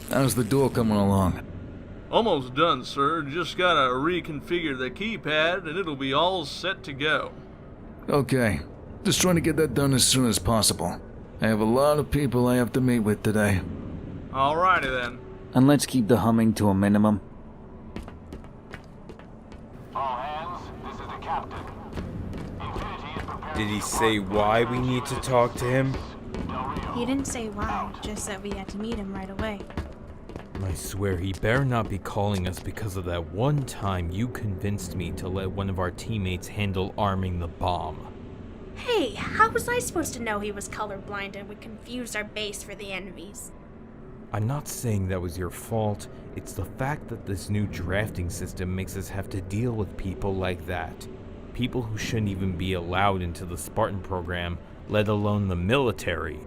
How's the door coming along? Almost done, sir. Just gotta reconfigure the keypad and it'll be all set to go. Okay. Just trying to get that done as soon as possible. I have a lot of people I have to meet with today. Alrighty then. And let's keep the humming to a minimum. All hands, this is the captain. Infinity is prepared. Did he say why we need to talk to him? He didn't say why, just that we had to meet him right away. I swear he better not be calling us because of that one time you convinced me to let one of our teammates handle arming the bomb. Hey, how was I supposed to know he was colorblind and would confuse our base for the enemies? I'm not saying that was your fault. It's the fact that this new drafting system makes us have to deal with people like that. People who shouldn't even be allowed into the Spartan program, let alone the military.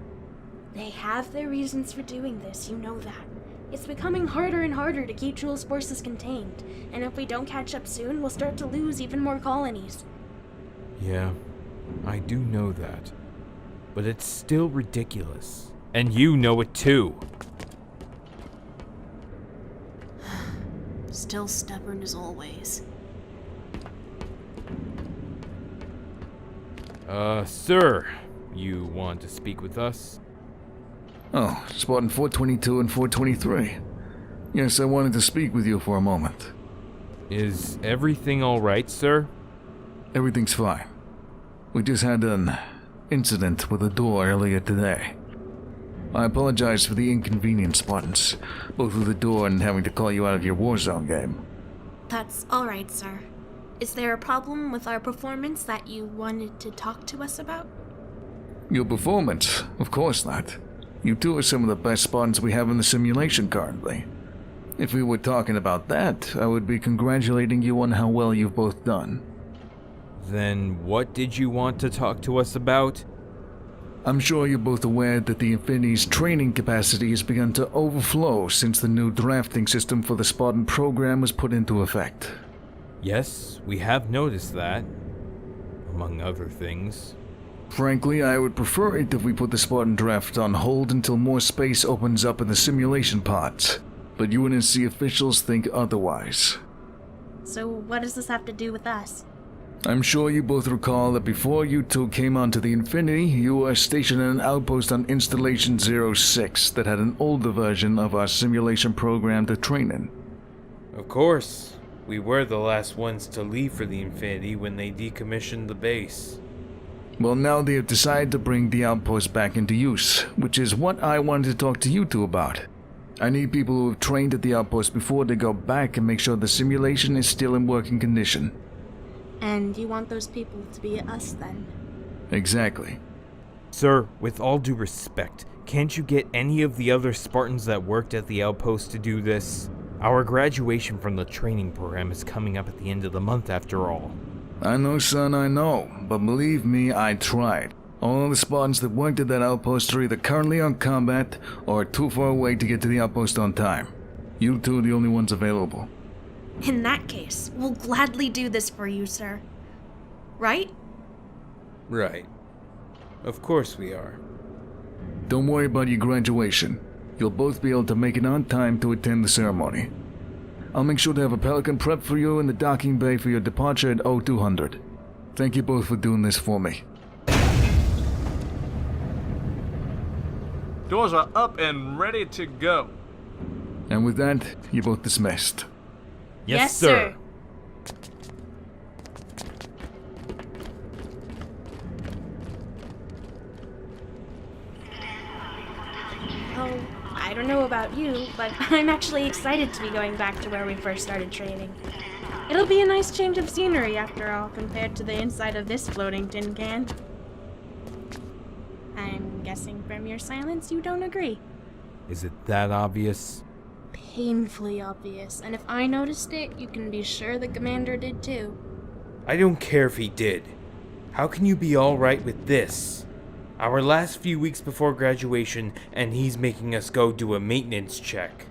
They have their reasons for doing this, you know that. It's becoming harder and harder to keep Jules' forces contained, and if we don't catch up soon, we'll start to lose even more colonies. Yeah, I do know that. But it's still ridiculous. And you know it too. Still stubborn as always. Sir, you want to speak with us? Oh, Spartan 422 and 423. Yes, I wanted to speak with you for a moment. Is everything alright, sir? Everything's fine. We just had an incident with a door earlier today. I apologize for the inconvenience, Spartans, both with the door and having to call you out of your Warzone game. That's alright, sir. Is there a problem with our performance that you wanted to talk to us about? Your performance? Of course not. You two are some of the best Spartans we have in the simulation currently. If we were talking about that, I would be congratulating you on how well you've both done. Then what did you want to talk to us about? I'm sure you're both aware that the Infinity's training capacity has begun to overflow since the new drafting system for the Spartan program was put into effect. Yes, we have noticed that. Among other things. Frankly, I would prefer it if we put the Spartan draft on hold until more space opens up in the simulation pods, but UNSC officials think otherwise. So what does this have to do with us? I'm sure you both recall that before you two came onto the Infinity, you were stationed at an outpost on Installation 06 that had an older version of our simulation program to train in. Of course, we were the last ones to leave for the Infinity when they decommissioned the base. Well, now they have decided to bring the outpost back into use, which is what I wanted to talk to you two about. I need people who have trained at the outpost before they go back and make sure the simulation is still in working condition. And you want those people to be us then? Exactly. Sir, with all due respect, can't you get any of the other Spartans that worked at the outpost to do this? Our graduation from the training program is coming up at the end of the month after all. I know, son, I know, but believe me, I tried. All the Spartans that worked at that outpost are either currently on combat or are too far away to get to the outpost on time. You two are the only ones available. In that case, we'll gladly do this for you, sir. Right? Right. Of course we are. Don't worry about your graduation. You'll both be able to make it on time to attend the ceremony. I'll make sure to have a Pelican prep for you in the docking bay for your departure at 0200. Thank you both for doing this for me. Doors are up and ready to go. And with that, you're both dismissed. Yes, sir. Oh, I don't know about you, but I'm actually excited to be going back to where we first started training. It'll be a nice change of scenery after all, compared to the inside of this floating tin can. I'm guessing from your silence you don't agree. Is it that obvious? Painfully obvious, and if I noticed it, you can be sure the commander did too. I don't care if he did. How can you be alright with this? Our last few weeks before graduation, and he's making us go do a maintenance check.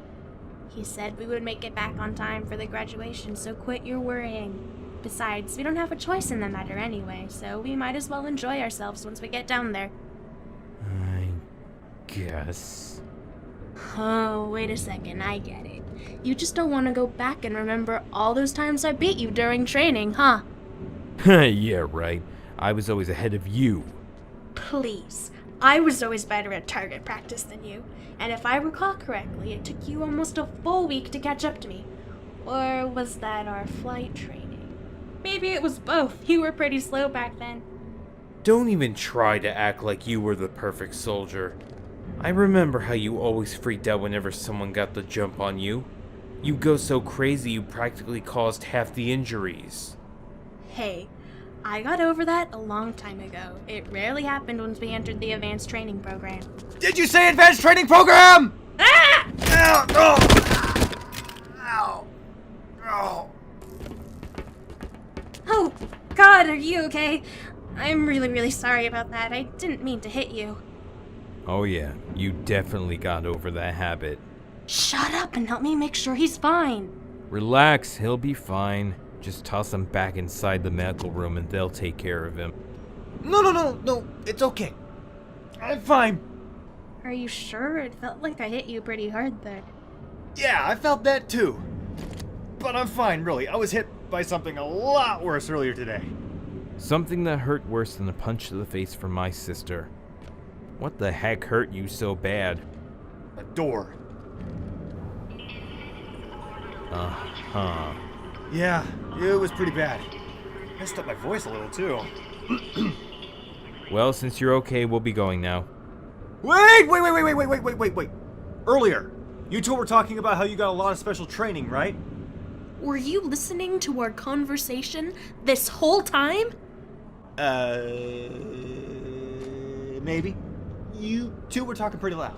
He said we would make it back on time for the graduation, so quit your worrying. Besides, we don't have a choice in the matter anyway, so we might as well enjoy ourselves once we get down there. I guess. Oh, wait a second, I get it. You just don't want to go back and remember all those times I beat you during training, huh? Yeah, right. I was always ahead of you. Please. I was always better at target practice than you, and if I recall correctly, it took you almost a full week to catch up to me. Or was that our flight training? Maybe it was both. You were pretty slow back then. Don't even try to act like you were the perfect soldier. I remember how you always freaked out whenever someone got the jump on you. You go so crazy you practically caused half the injuries. Hey, I got over that a long time ago. It rarely happened once we entered the advanced training program. Did you say advanced training program? Ah! Ow! Oh! Ow! Oh! Oh, God, are you okay? I'm really sorry about that. I didn't mean to hit you. Oh yeah, you definitely got over that habit. Shut up and help me make sure he's fine. Relax, he'll be fine. Just toss him back inside the medical room and they'll take care of him. No, it's okay. I'm fine. Are you sure? It felt like I hit you pretty hard there. Yeah, I felt that too. But I'm fine, really. I was hit by something a lot worse earlier today. Something that hurt worse than a punch to the face from my sister. What the heck hurt you so bad? A door. Uh-huh. Yeah, it was pretty bad. Messed up my voice a little too. Well, since you're okay, we'll be going now. Wait! Earlier, you two were talking about how you got a lot of special training, right? Were you listening to our conversation this whole time? Maybe. You two were talking pretty loud.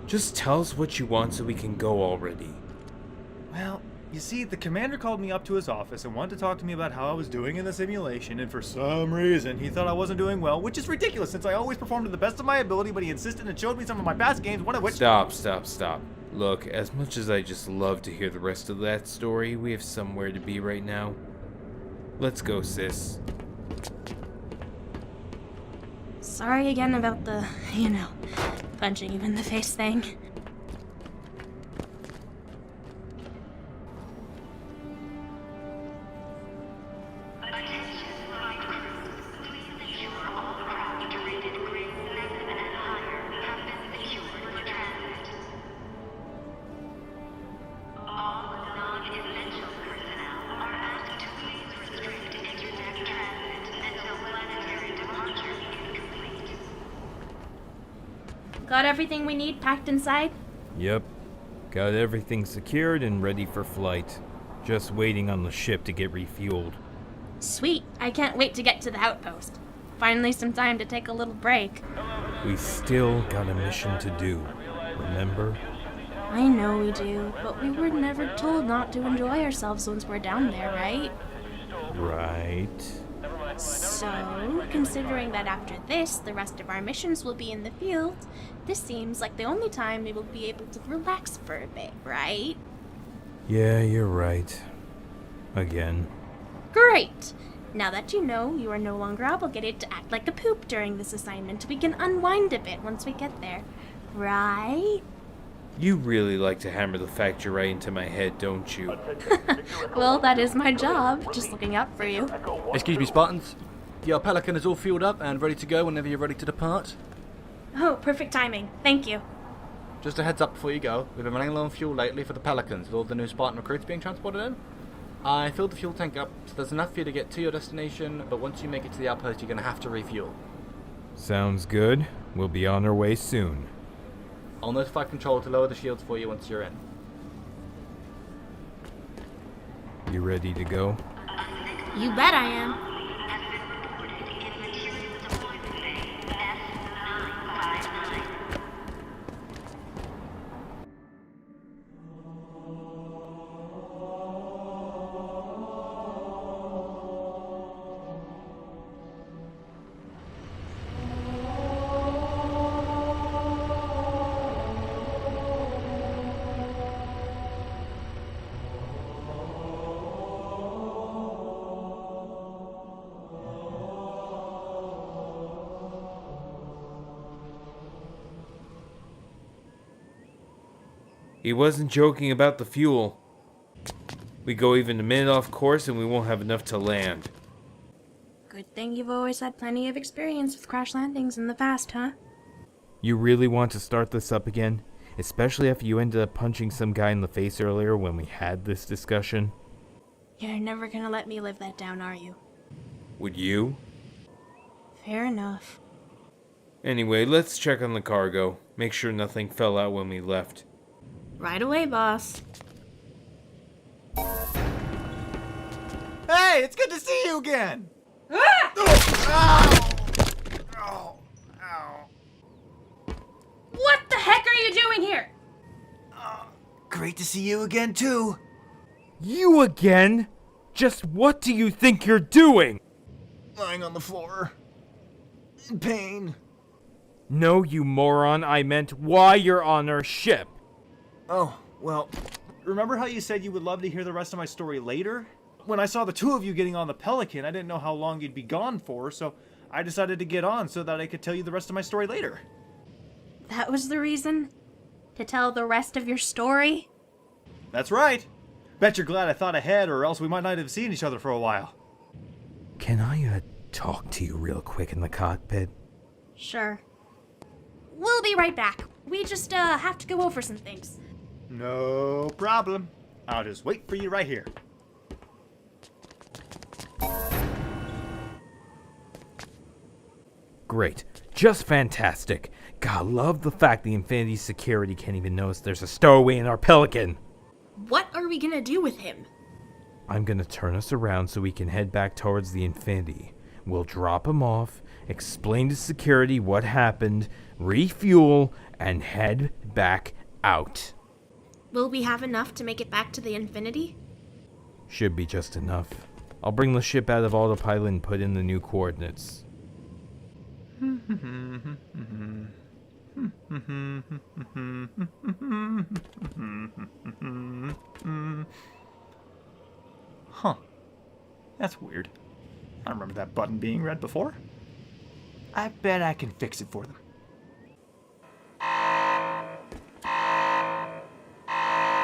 Just tell us what you want so we can go already. Well, you see, the commander called me up to his office and wanted to talk to me about how I was doing in the simulation, and for some reason, he thought I wasn't doing well, which is ridiculous since I always performed to the best of my ability, but he insisted and showed me some of my past games, one of which— Stop. Look, as much as I just love to hear the rest of that story, we have somewhere to be right now. Let's go, sis. Sorry again about the, punching you in the face thing. Got everything we need packed inside? Yep. Got everything secured and ready for flight. Just waiting on the ship to get refueled. Sweet. I can't wait to get to the outpost. Finally some time to take a little break. We still got a mission to do, remember? I know we do, but we were never told not to enjoy ourselves once we're down there, right? Right. So, considering that after this, the rest of our missions will be in the field, this seems like the only time we will be able to relax for a bit, right? Yeah, you're right. Again. Great! Now that you know you are no longer obligated to act like a poop during this assignment, we can unwind a bit once we get there, right? You really like to hammer the factor right into my head, don't you? Well, that is my job, just looking out for you. Excuse me, Spartans. Your Pelican is all fueled up and ready to go whenever you're ready to depart. Oh, perfect timing. Thank you. Just a heads up before you go, we've been running low on fuel lately for the Pelicans with all the new Spartan recruits being transported in. I filled the fuel tank up, so there's enough for you to get to your destination, but once you make it to the outpost, you're going to have to refuel. Sounds good. We'll be on our way soon. I'll notify Control to lower the shields for you once you're in. You ready to go? You bet I am. He wasn't joking about the fuel. We go even a minute off course and we won't have enough to land. Good thing you've always had plenty of experience with crash landings in the past, huh? You really want to start this up again? Especially after you ended up punching some guy in the face earlier when we had this discussion? You're never gonna let me live that down, are you? Would you? Fair enough. Anyway, let's check on the cargo. Make sure nothing fell out when we left. Right away, boss. Hey, it's good to see you again! Ah! Ow! Ow! Ow! What the heck are you doing here? Great to see you again, too. You again? Just what do you think you're doing? Lying on the floor. In pain. No, you moron, I meant why you're on our ship. Oh, well, remember how you said you would love to hear the rest of my story later? When I saw the two of you getting on the Pelican, I didn't know how long you'd be gone for, so I decided to get on so that I could tell you the rest of my story later. That was the reason? To tell the rest of your story? That's right. Bet you're glad I thought ahead, or else we might not have seen each other for a while. Can I, talk to you real quick in the cockpit? Sure. We'll be right back. We just, have to go over some things. No problem. I'll just wait for you right here. Great. Just fantastic. God, love the fact the Infinity security can't even notice there's a stowaway in our Pelican. What are we gonna do with him? I'm gonna turn us around so we can head back towards the Infinity. We'll drop him off, explain to security what happened, refuel, and head back out. Will we have enough to make it back to the Infinity? Should be just enough. I'll bring the ship out of autopilot and put in the new coordinates. Huh. That's weird. I remember that button being read before. I bet I can fix it for them.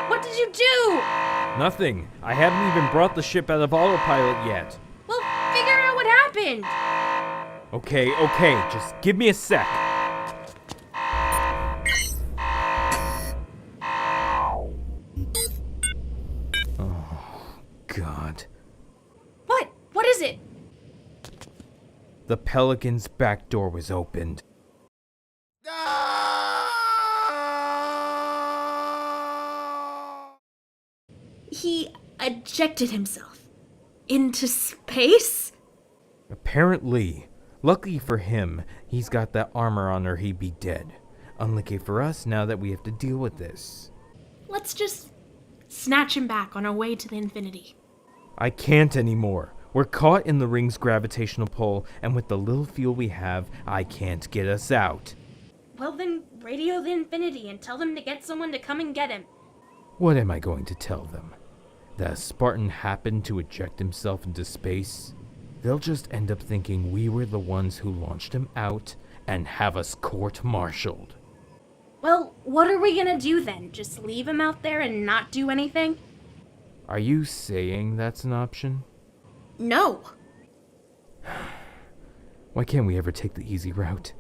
What did you do? Nothing. I haven't even brought the ship out of autopilot yet. Well, figure out what happened. Okay, just give me a sec. Oh, God. What is it? The Pelican's back door was opened. He ejected himself. Into space? Apparently. Luckily for him, he's got that armor on or he'd be dead. Unlucky for us now that we have to deal with this. Let's just snatch him back on our way to the Infinity. I can't anymore. We're caught in the ring's gravitational pull, and with the little fuel we have, I can't get us out. Well then, radio the Infinity and tell them to get someone to come and get him. What am I going to tell them? That a Spartan happened to eject himself into space? They'll just end up thinking we were the ones who launched him out and have us court-martialed. Well, what are we gonna do then? Just leave him out there and not do anything? Are you saying that's an option? No. Why can't we ever take the easy route?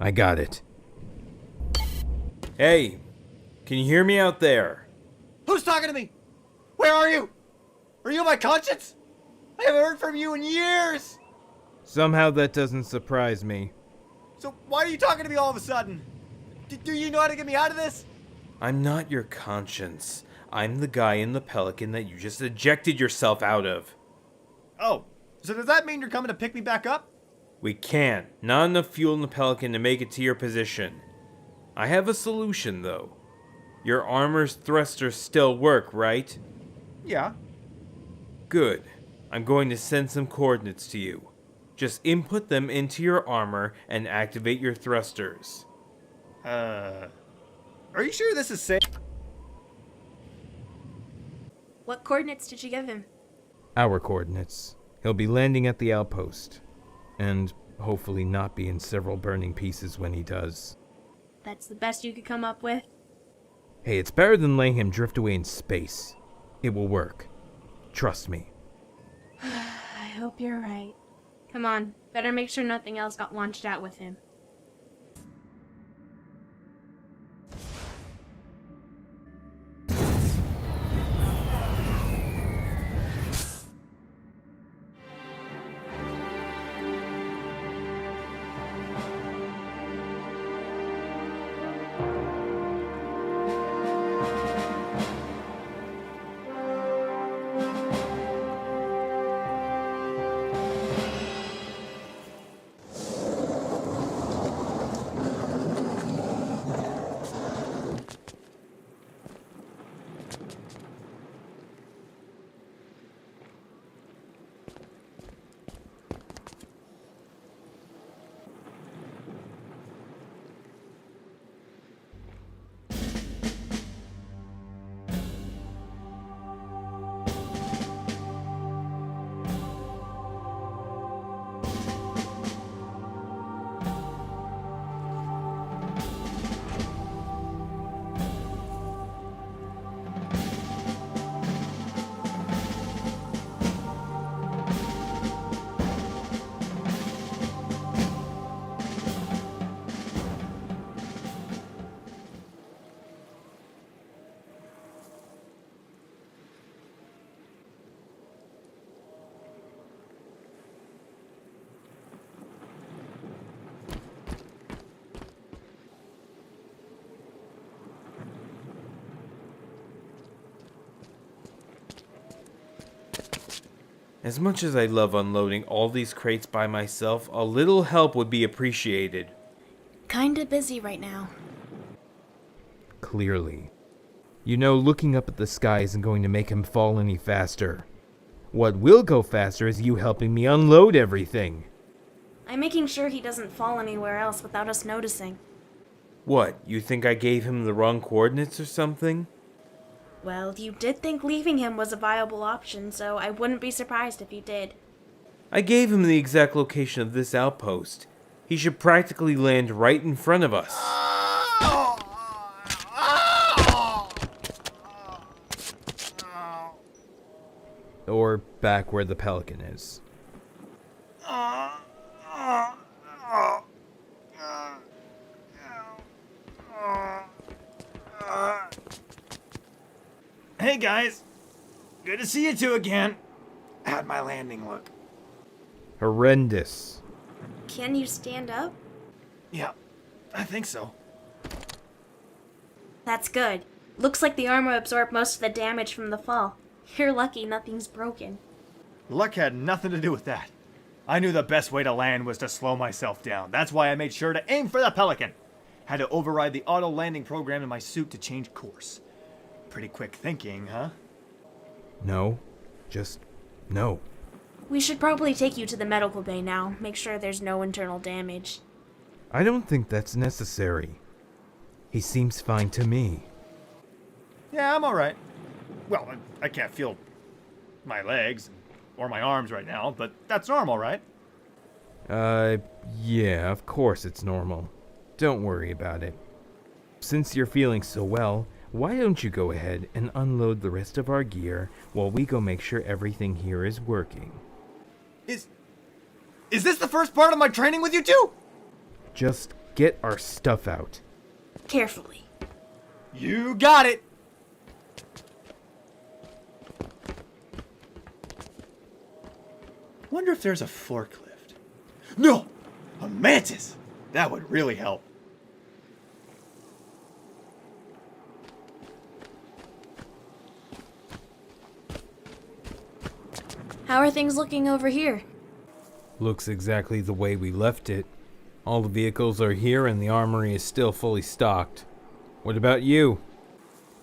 I got it. Hey, can you hear me out there? Who's talking to me? Where are you? Are you my conscience? I haven't heard from you in years! Somehow that doesn't surprise me. So why are you talking to me all of a sudden? Do you know how to get me out of this? I'm not your conscience. I'm the guy in the Pelican that you just ejected yourself out of. Oh, so does that mean you're coming to pick me back up? We can't. Not enough fuel in the Pelican to make it to your position. I have a solution, though. Your armor's thrusters still work, right? Yeah. Good. I'm going to send some coordinates to you. Just input them into your armor and activate your thrusters. Are you sure this is safe? What coordinates did you give him? Our coordinates. He'll be landing at the outpost. And Hopefully not be in several burning pieces when he does. That's the best you could come up with? Hey, it's better than letting him drift away in space. It will work. Trust me. I hope you're right. Come on, better make sure nothing else got launched out with him. As much as I love unloading all these crates by myself, a little help would be appreciated. Kinda busy right now. Clearly. You know, looking up at the sky isn't going to make him fall any faster. What will go faster is you helping me unload everything. I'm making sure he doesn't fall anywhere else without us noticing. What, you think I gave him the wrong coordinates or something? Well, you did think leaving him was a viable option, so I wouldn't be surprised if you did. I gave him the exact location of this outpost. He should practically land right in front of us. Or back where the Pelican is. Hey guys, good to see you two again. How'd my landing look? Horrendous. Can you stand up? Yeah, I think so. That's good. Looks like the armor absorbed most of the damage from the fall. You're lucky nothing's broken. Luck had nothing to do with that. I knew the best way to land was to slow myself down. That's why I made sure to aim for the Pelican. Had to override the auto landing program in my suit to change course. Pretty quick thinking, huh? No. Just no. We should probably take you to the medical bay now. Make sure there's no internal damage. I don't think that's necessary. He seems fine to me. Yeah, I'm alright. Well, I can't feel my legs or my arms right now, but that's normal, right? Yeah, of course it's normal. Don't worry about it. Since you're feeling so well, why don't you go ahead and unload the rest of our gear while we go make sure everything here is working? Is this the first part of my training with you two? Just get our stuff out. Carefully. You got it! Wonder if there's a forklift. No! A mantis! That would really help. How are things looking over here? Looks exactly the way we left it. All the vehicles are here and the armory is still fully stocked. What about you?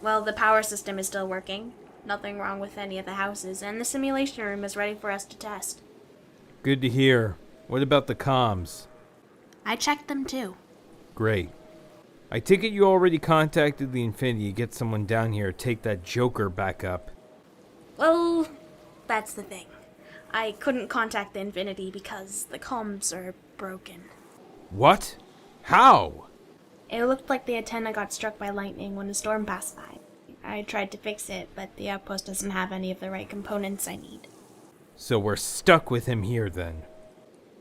Well, the power system is still working. Nothing wrong with any of the houses, and the simulation room is ready for us to test. Good to hear. What about the comms? I checked them too. Great. I take it you already contacted the Infinity to get someone down here to take that Joker back up. Well, that's the thing. I couldn't contact the Infinity because the comms are broken. What? How? It looked like the antenna got struck by lightning when a storm passed by. I tried to fix it, but the outpost doesn't have any of the right components I need. So we're stuck with him here then.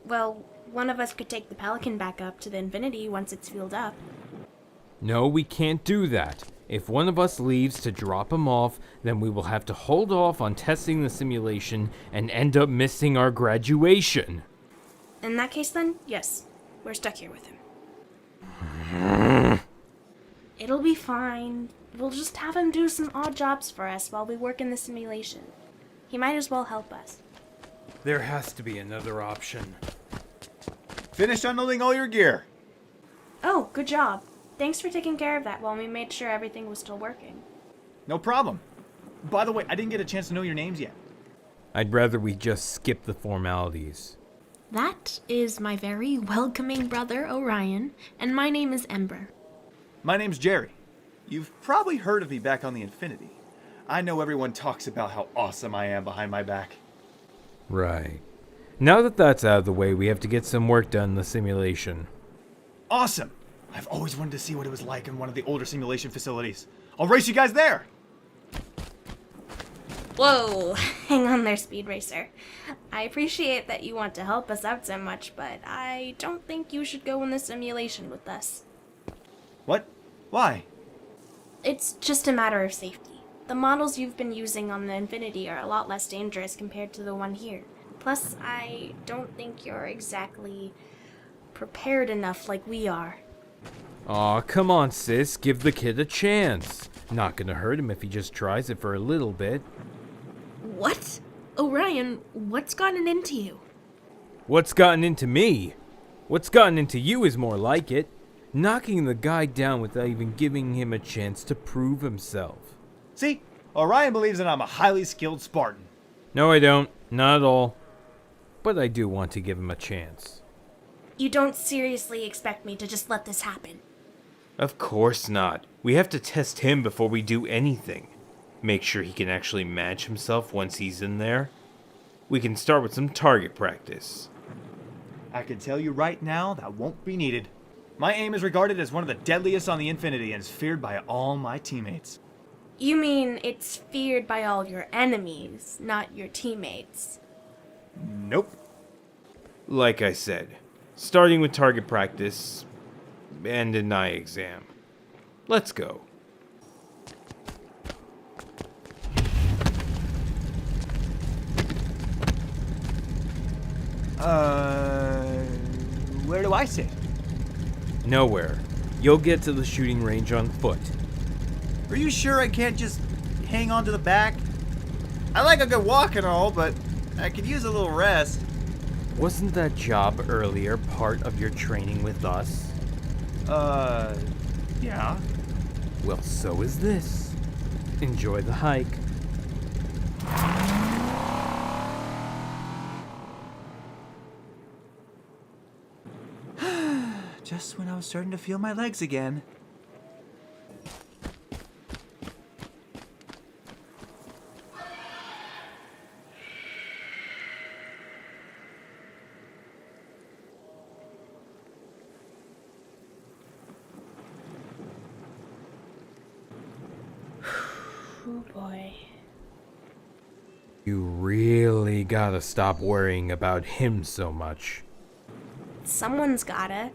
Well, one of us could take the Pelican back up to the Infinity once it's fueled up. No, we can't do that. If one of us leaves to drop him off, then we will have to hold off on testing the simulation and end up missing our graduation. In that case then, yes, we're stuck here with him. It'll be fine. We'll just have him do some odd jobs for us while we work in the simulation. He might as well help us. There has to be another option. Finished unloading all your gear. Oh, good job. Thanks for taking care of that while we made sure everything was still working. No problem. By the way, I didn't get a chance to know your names yet. I'd rather we just skip the formalities. That is my very welcoming brother, Orion, and my name is Ember. My name's Jerry. You've probably heard of me back on the Infinity. I know everyone talks about how awesome I am behind my back. Right. Now that that's out of the way, we have to get some work done in the simulation. Awesome! I've always wanted to see what it was like in one of the older simulation facilities. I'll race you guys there! Whoa, hang on there, Speed Racer. I appreciate that you want to help us out so much, but I don't think you should go in the simulation with us. What? Why? It's just a matter of safety. The models you've been using on the Infinity are a lot less dangerous compared to the one here. Plus, I don't think you're exactly prepared enough like we are. Aw, come on, sis. Give the kid a chance. Not gonna hurt him if he just tries it for a little bit. What? Orion, what's gotten into you? What's gotten into me? What's gotten into you is more like it. Knocking the guy down without even giving him a chance to prove himself. See? Orion believes that I'm a highly skilled Spartan. No, I don't. Not at all. But I do want to give him a chance. You don't seriously expect me to just let this happen? Of course not. We have to test him before we do anything. Make sure he can actually match himself once he's in there. We can start with some target practice. I can tell you right now that won't be needed. My aim is regarded as one of the deadliest on the Infinity and is feared by all my teammates. You mean it's feared by all your enemies, not your teammates? Nope. Like I said, starting with target practice and an eye exam. Let's go. Where do I sit? Nowhere. You'll get to the shooting range on foot. Are you sure I can't just hang on to the back? I like a good walk and all, but I could use a little rest. Wasn't that job earlier part of your training with us? Yeah. Well, so is this. Enjoy the hike. Just when I was starting to feel my legs again. Oh boy. You really gotta stop worrying about him so much. Someone's gotta.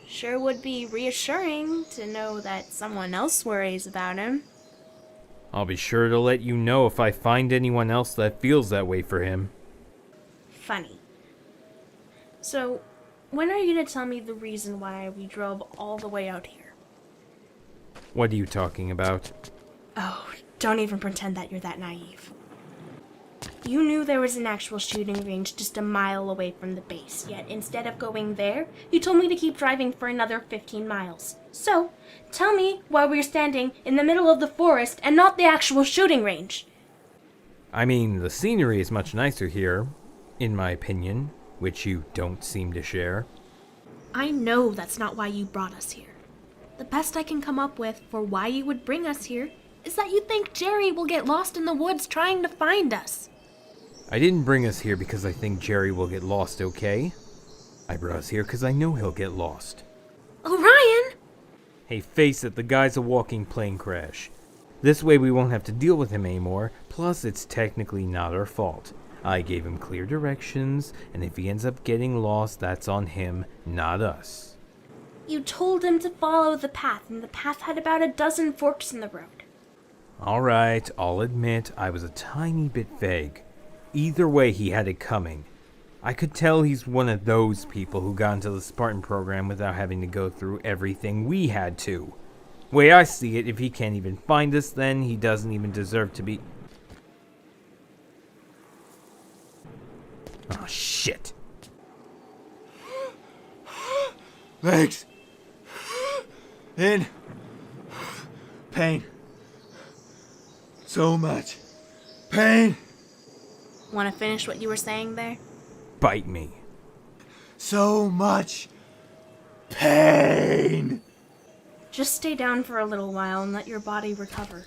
Sure would be reassuring to know that someone else worries about him. I'll be sure to let you know if I find anyone else that feels that way for him. Funny. So, when are you gonna tell me the reason why we drove all the way out here? What are you talking about? Oh, don't even pretend that you're that naive. You knew there was an actual shooting range just a mile away from the base, yet instead of going there, you told me to keep driving for another 15 miles. So, tell me why we're standing in the middle of the forest and not the actual shooting range. I mean, the scenery is much nicer here, in my opinion, which you don't seem to share. I know that's not why you brought us here. The best I can come up with for why you would bring us here is that you think Jerry will get lost in the woods trying to find us. I didn't bring us here because I think Jerry will get lost, okay? I browse here because I know he'll get lost. Orion! Hey, face it, the guy's a walking plane crash. This way we won't have to deal with him anymore, plus it's technically not our fault. I gave him clear directions, and if he ends up getting lost, that's on him, not us. You told him to follow the path, and the path had about a dozen forks in the road. Alright, I'll admit I was a tiny bit vague. Either way, he had it coming. I could tell he's one of those people who got into the Spartan program without having to go through everything we had to. Way I see it, if he can't even find us, then he doesn't even deserve to be... Oh, shit. Legs. In. Pain. So much. Pain. Want to finish what you were saying there? Bite me. So much. Pain. Just stay down for a little while and let your body recover.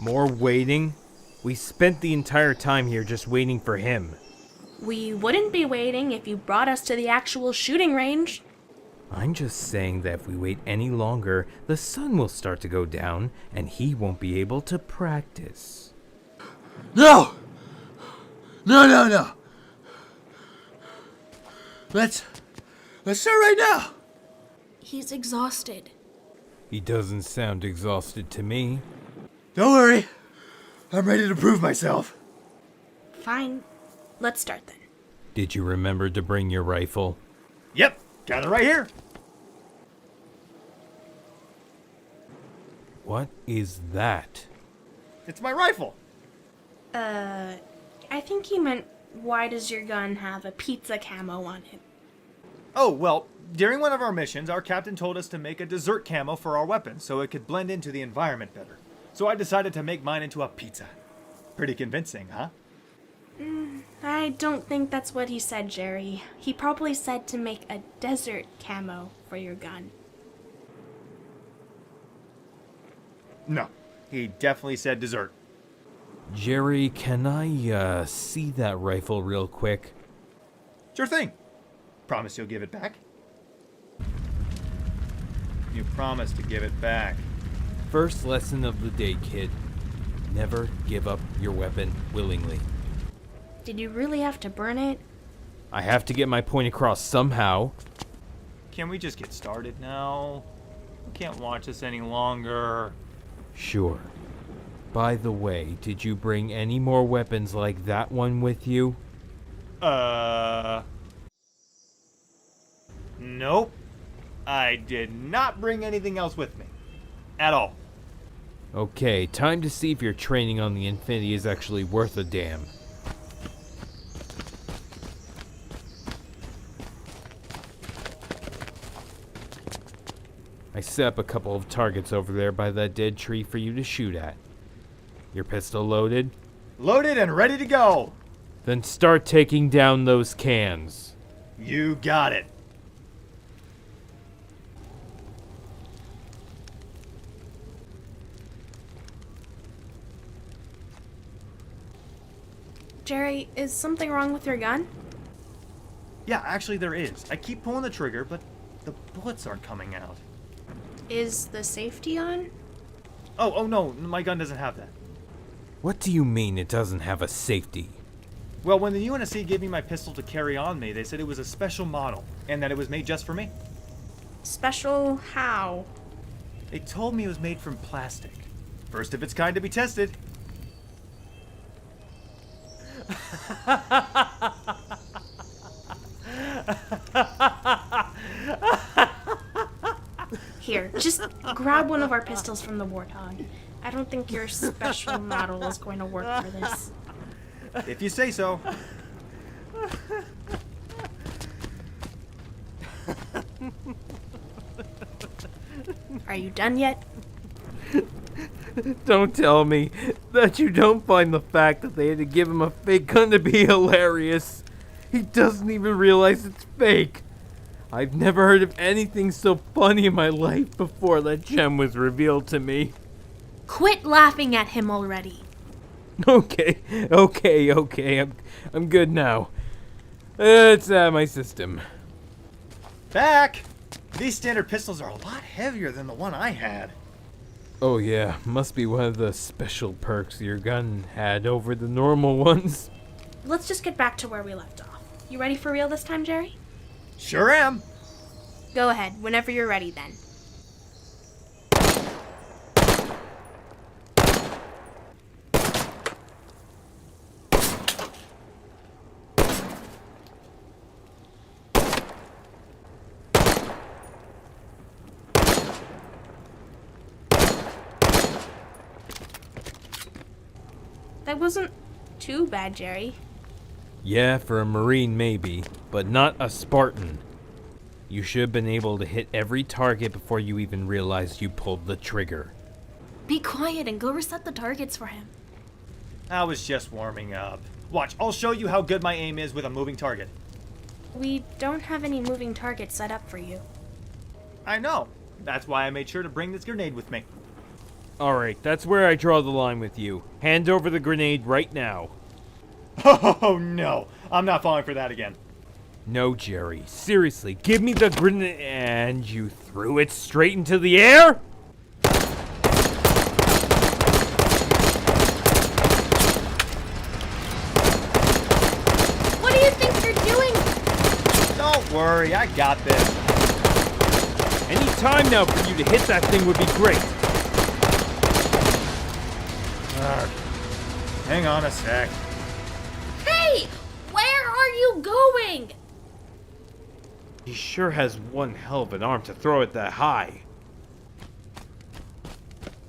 More waiting? We spent the entire time here just waiting for him. We wouldn't be waiting if you brought us to the actual shooting range. I'm just saying that if we wait any longer, the sun will start to go down, and he won't be able to practice. No! No. Let's start right now. He's exhausted. He doesn't sound exhausted to me. Don't worry. I'm ready to prove myself. Fine. Let's start then. Did you remember to bring your rifle? Yep, got it right here. What is that? It's my rifle. I think he meant, why does your gun have a pizza camo on it? Oh, well, during one of our missions, our captain told us to make a dessert camo for our weapons so it could blend into the environment better. So I decided to make mine into a pizza. Pretty convincing, huh? I don't think that's what he said, Jerry. He probably said to make a desert camo for your gun. No, he definitely said dessert. Jerry, can I, see that rifle real quick? Sure thing. Promise you'll give it back? You promise to give it back. First lesson of the day, kid. Never give up your weapon willingly. Did you really have to burn it? I have to get my point across somehow. Can we just get started now? I can't watch this any longer. Sure. By the way, did you bring any more weapons like that one with you? Nope. I did not bring anything else with me. At all. Okay, time to see if your training on the Infinity is actually worth a damn. I set up a couple of targets over there by that dead tree for you to shoot at. Your pistol loaded? Loaded and ready to go. Then start taking down those cans. You got it. Jerry, is something wrong with your gun? Yeah, actually there is. I keep pulling the trigger, but the bullets aren't coming out. Is the safety on? Oh no, my gun doesn't have that. What do you mean it doesn't have a safety? Well, when the UNSC gave me my pistol to carry on me, they said it was a special model, and that it was made just for me. Special how? They told me it was made from plastic. First of its kind to be tested. Here, just grab one of our pistols from the Warthog. I don't think your special model is going to work for this. If you say so. Are you done yet? Don't tell me that you don't find the fact that they had to give him a fake gun to be hilarious. He doesn't even realize it's fake. I've never heard of anything so funny in my life before that gem was revealed to me. Quit laughing at him already. Okay. I'm good now. It's out of my system. Back! These standard pistols are a lot heavier than the one I had. Oh yeah, must be one of the special perks your gun had over the normal ones. Let's just get back to where we left off. You ready for real this time, Jerry? Sure am. Go ahead, whenever you're ready then. That wasn't too bad, Jerry. Yeah, for a Marine maybe, but not a Spartan. You should have been able to hit every target before you even realized you pulled the trigger. Be quiet and go reset the targets for him. I was just warming up. Watch, I'll show you how good my aim is with a moving target. We don't have any moving targets set up for you. I know. That's why I made sure to bring this grenade with me. Alright, that's where I draw the line with you. Hand over the grenade right now. Oh no, I'm not falling for that again. No, Jerry. Seriously, give me the grenade. And you threw it straight into the air? What do you think you're doing? Don't worry, I got this. Any time now for you to hit that thing would be great. Hang on a sec. Hey! Where are you going? He sure has one hell of an arm to throw it that high.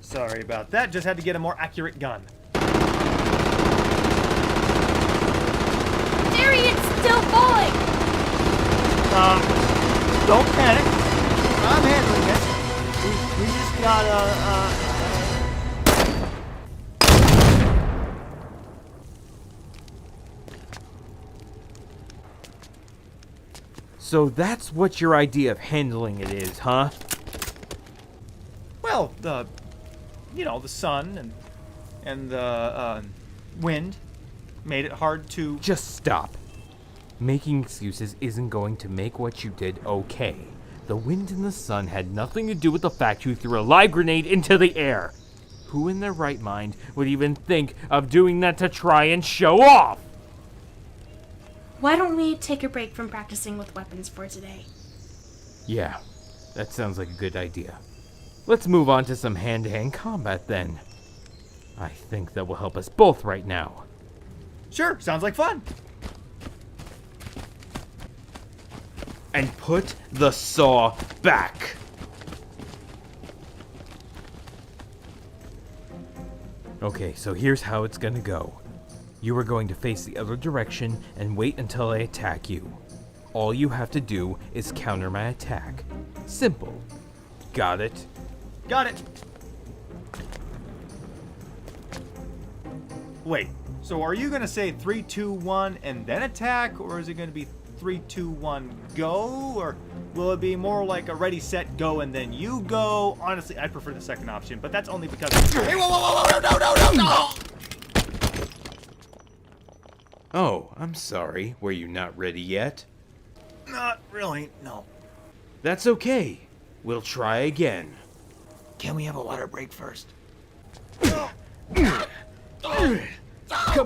Sorry about that, just had to get a more accurate gun. Jerry, it's still falling! Don't panic. I'm handling this. We just gotta, So that's what your idea of handling it is, huh? Well, the sun and the wind made it hard to. Just stop. Making excuses isn't going to make what you did okay. The wind and the sun had nothing to do with the fact you threw a live grenade into the air. Who in their right mind would even think of doing that to try and show off? Why don't we take a break from practicing with weapons for today? Yeah, that sounds like a good idea. Let's move on to some hand-to-hand combat then. I think that will help us both right now. Sure, sounds like fun. And put the saw back. Okay, so here's how it's gonna go. You are going to face the other direction and wait until I attack you. All you have to do is counter my attack. Simple. Got it? Got it. Wait, so are you gonna say 3, 2, 1 and then attack, or is it gonna be 3, 2, 1, go? Or will it be more like a ready, set, go, and then you go? Honestly, I prefer the second option, but that's only because. Hey, whoa, no! Oh, I'm sorry. Were you not ready yet? Not really, no. That's okay. We'll try again. Can we have a water break first? Come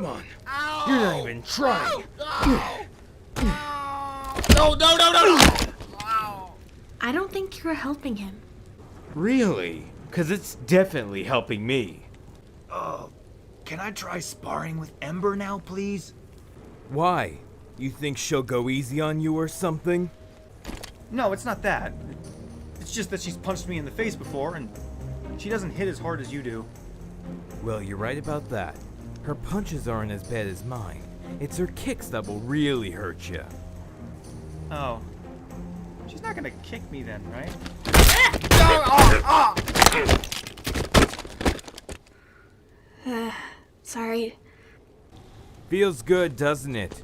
on. You're not even trying. No! I don't think you're helping him. Really? Because it's definitely helping me. Can I try sparring with Ember now, please? Why? You think she'll go easy on you or something? No, it's not that. It's just that she's punched me in the face before, and she doesn't hit as hard as you do. Well, you're right about that. Her punches aren't as bad as mine. It's her kicks that will really hurt you. Oh. She's not gonna kick me then, right? Sorry. Feels good, doesn't it?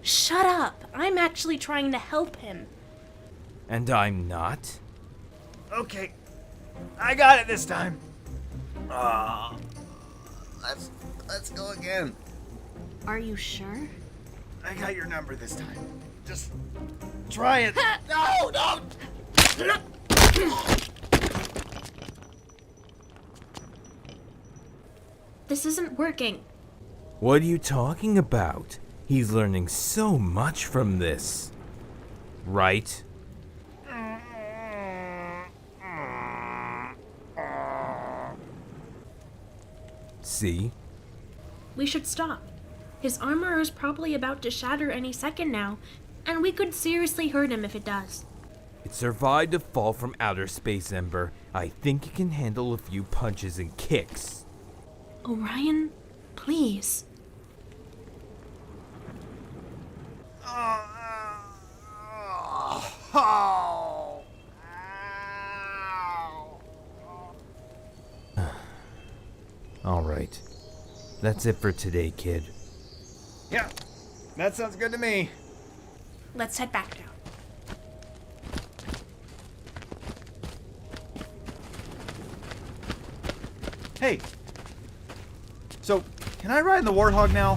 Shut up! I'm actually trying to help him. And I'm not? Okay. I got it this time. Let's go again. Are you sure? I got your number this time. Just try it. No, no! This isn't working. What are you talking about? He's learning so much from this. Right? See? We should stop. His armor is probably about to shatter any second now, and we could seriously hurt him if it does. It survived a fall from outer space, Ember. I think it can handle a few punches and kicks. Orion, please. Alright. That's it for today, kid. Yeah, that sounds good to me. Let's head back now. Hey, so can I ride in the Warthog now?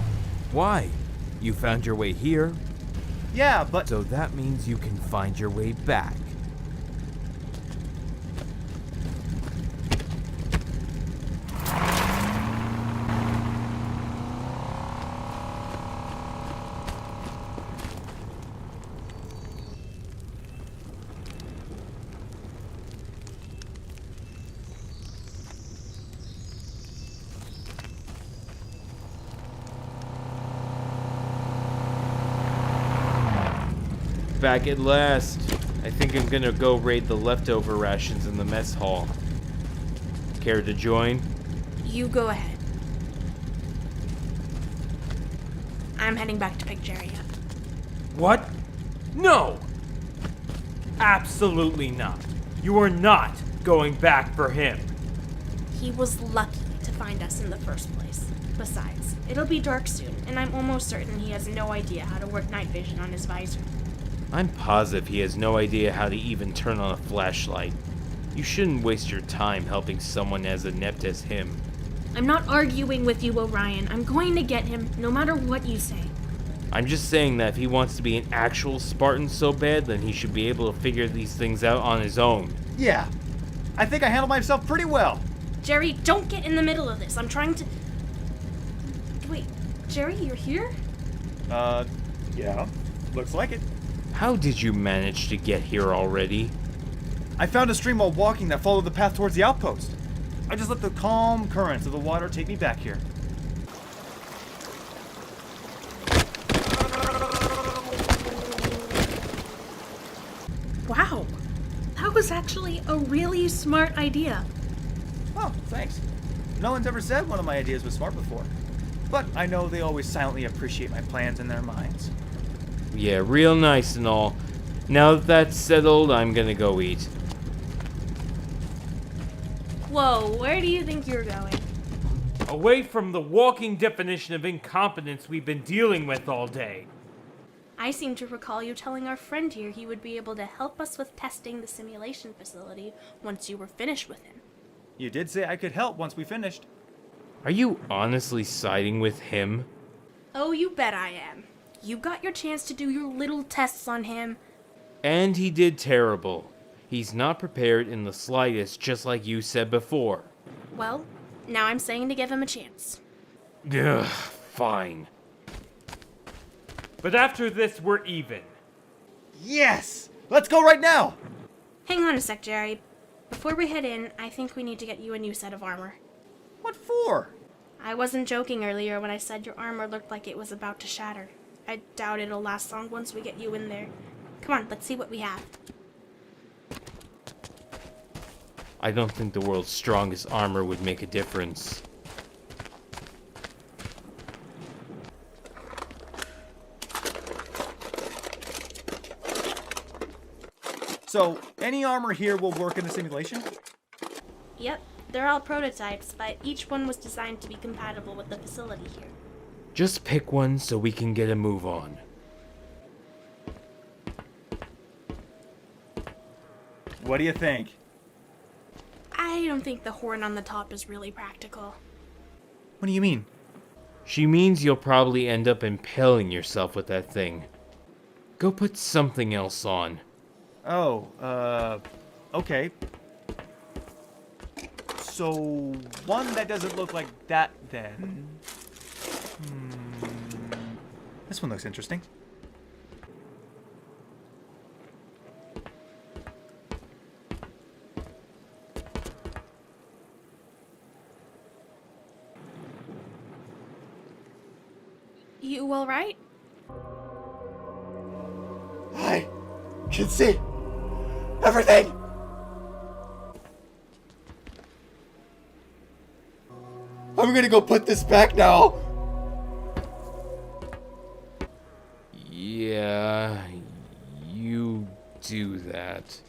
Why? You found your way here, Yeah, but so that means you can find your way back. Back at last. I think I'm gonna go raid the leftover rations in the mess hall. Care to join? You go ahead. I'm heading back to pick Jerry up. What? No! Absolutely not. You are not going back for him. He was lucky to find us in the first place. Besides, it'll be dark soon, and I'm almost certain he has no idea how to work night vision on his visor. I'm positive he has no idea how to even turn on a flashlight. You shouldn't waste your time helping someone as inept as him. I'm not arguing with you, Orion. I'm going to get him, no matter what you say. I'm just saying that if he wants to be an actual Spartan so bad, then he should be able to figure these things out on his own. yeah, I think I handled myself pretty well. Jerry, don't get in the middle of this. I'm trying to... Wait, Jerry, you're here? Yeah, looks like it. How did you manage to get here already? I found a stream while walking that followed the path towards the outpost. I just let the calm currents of the water take me back here. Wow, that was actually a really smart idea. Oh, thanks. No one's ever said one of my ideas was smart before. But I know they always silently appreciate my plans in their minds. Yeah, real nice and all. Now that that's settled, I'm gonna go eat. Whoa, where do you think you're going? Away from the walking definition of incompetence we've been dealing with all day. I seem to recall you telling our friend here he would be able to help us with testing the simulation facility once you were finished with him. You did say I could help once we finished. Are you honestly siding with him? Oh, you bet I am. You got your chance to do your little tests on him. And he did terrible. He's not prepared in the slightest, just like you said before. Well, now I'm saying to give him a chance. Ugh, fine. But after this, we're even. Yes! Let's go right now! Hang on a sec, Jerry. Before we head in, I think we need to get you a new set of armor. What for? I wasn't joking earlier when I said your armor looked like it was about to shatter. I doubt it'll last long once we get you in there. Come on, let's see what we have. I don't think the world's strongest armor would make a difference. So, any armor here will work in the simulation? Yep, they're all prototypes, but each one was designed to be compatible with the facility here. Just pick one so we can get a move on. What do you think? I don't think the horn on the top is really practical. What do you mean? She means you'll probably end up impaling yourself with that thing. Go put something else on. Oh, okay. So, one that doesn't look like that then. This one looks interesting. You alright? I can see everything. I'm gonna go put this back now. Yeah, you do that.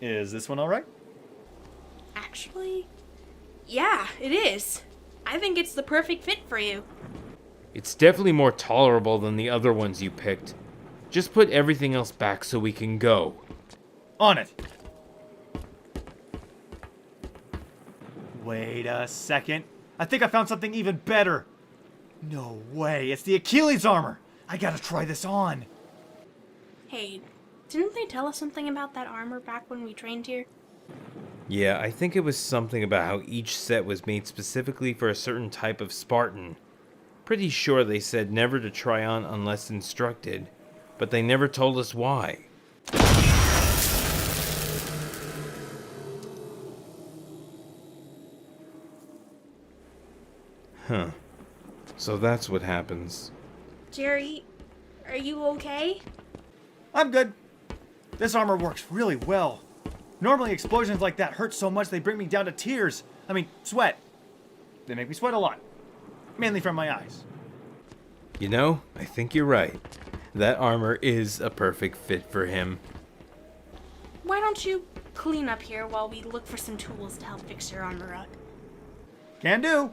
Is this one alright? Actually, yeah, it is. I think it's the perfect fit for you. It's definitely more tolerable than the other ones you picked. Just put everything else back so we can go. On it. Wait a second. I think I found something even better. No way, it's the Achilles armor. I gotta try this on. Hey, didn't they tell us something about that armor back when we trained here? Yeah, I think it was something about how each set was made specifically for a certain type of Spartan. Pretty sure they said never to try on unless instructed, but they never told us why. Huh. So that's what happens. Jerry, are you okay? I'm good. This armor works really well. Normally explosions like that hurt so much they bring me down to tears. I mean, sweat. They make me sweat a lot. Mainly from my eyes. You know, I think you're right. That armor is a perfect fit for him. Why don't you clean up here while we look for some tools to help fix your armor up? Can do.